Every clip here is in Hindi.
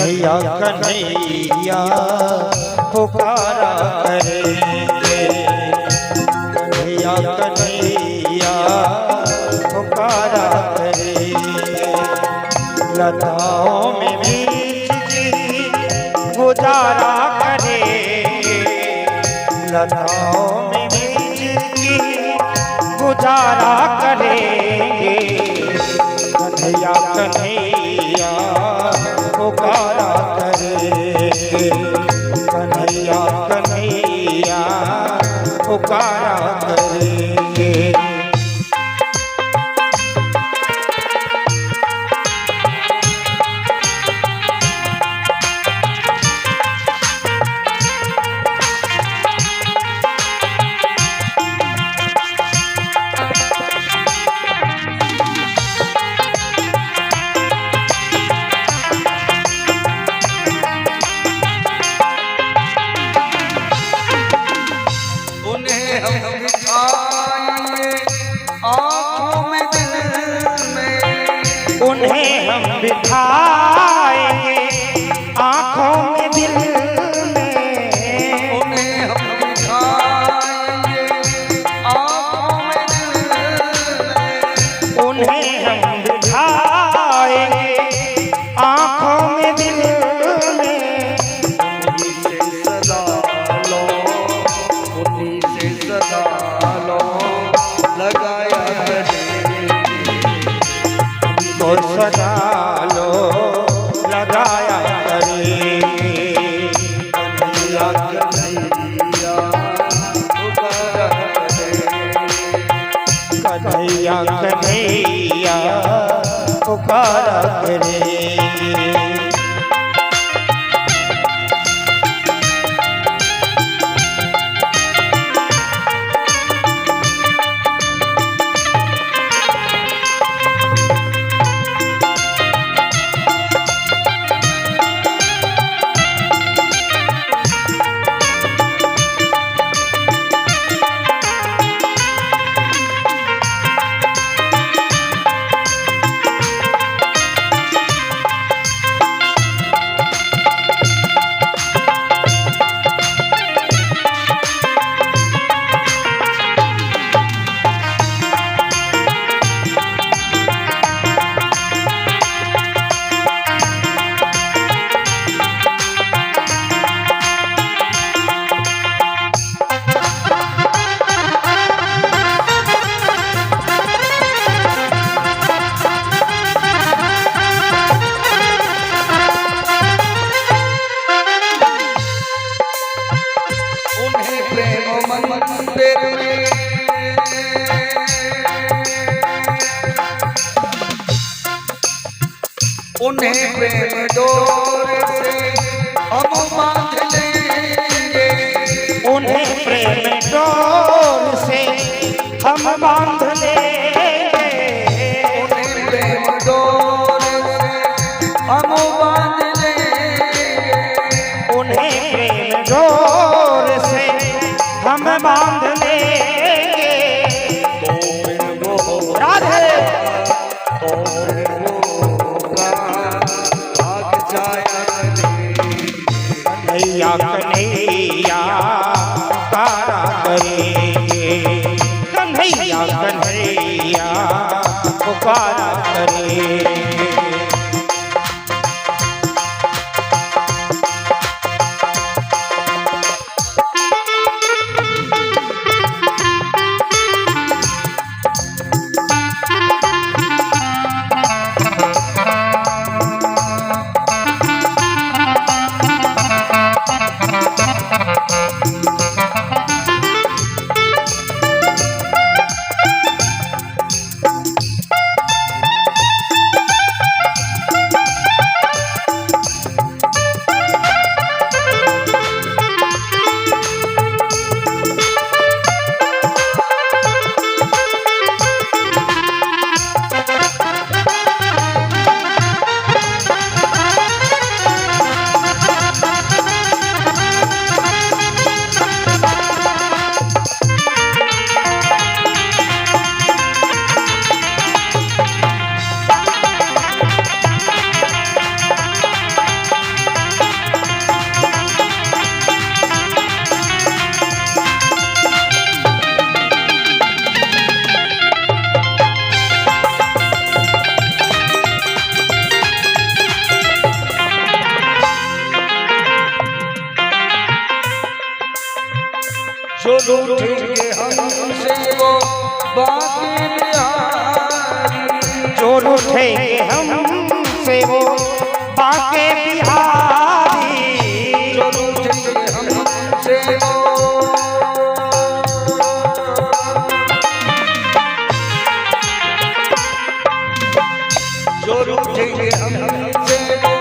कन्हैया कन्हैया पुकारा करेंगे, कन्हैया कन्हैया पुकारा करेंगे। लताओं में बीच गुजारा करेंगे, लताओं में बीच गुजारा करेंगे। कन्हैया कन्हैया पुकारा करेंगे, कन्हैया कन्हैया पुकारा करेंगे। उन्हें हम बिठाएंगे आँखों में दिल में, उन्हें हम बिठाएंगे आँखों में दिल में, उन्हें हम बिठाएंगे आँखों में दिल में। उन्हीं से सदा लो, उन्हीं से सदा लो लगाया तो सदा लो लगाया करेंगे। कन्हैया कन्हैया पुकारा करेंगे, कन्हैया कन्हैया पुकारा करेंगे। मंदिर में उन्हें प्रेम डोर से हम बांध लेंगे, उन्हें प्रेम डोर से हम बांध लेंगे, उन्हें प्रेम डोर से हम बांध लेंगे, उन्हें प्रेम डोर से हम बांध लेंगे। तो फिर वो राधे तो फिर वो आग छाया कन्हैया कन्हैया पुकारा करेंगे, कन्हैया कन्हैया पुकारा करेंगे। जो रूठेंगे हमसे वो बाके बिहारी। जो रूठेंगे हमसे वो बाके बिहारी। जो रूठेंगे हमसे वो जो रूठेंगे हमसे वो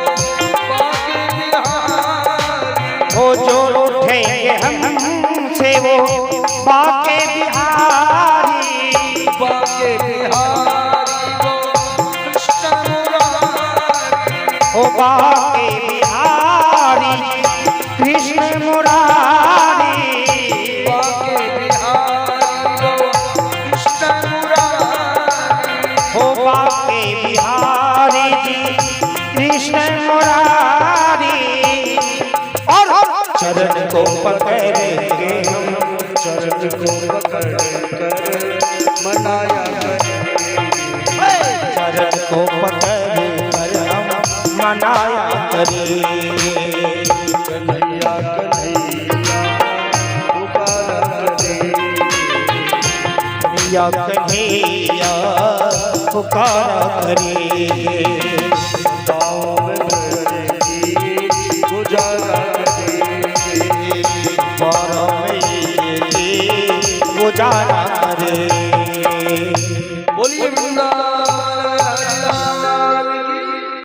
बाके बिहारी। वो जो रूठेंगे हमसे वो बाके बिहारी। बाके बिहारी वो कृष्ण मुरारी। हो बाके बिहारी कृष्ण मुरारी। बाके बिहारी कृष्ण मुरारी। हो बाके बिहारी जी कृष्ण मुरारी। और चरण को पकड़ेंगे हम, चरण को पकड़ कर मनाया करेंगे। चरण को पकड़ कर हम मनाया करेंगे। कन्हैया कन्हैया पुकारा करेंगे। या कन्हैया पुकारा करेंगे।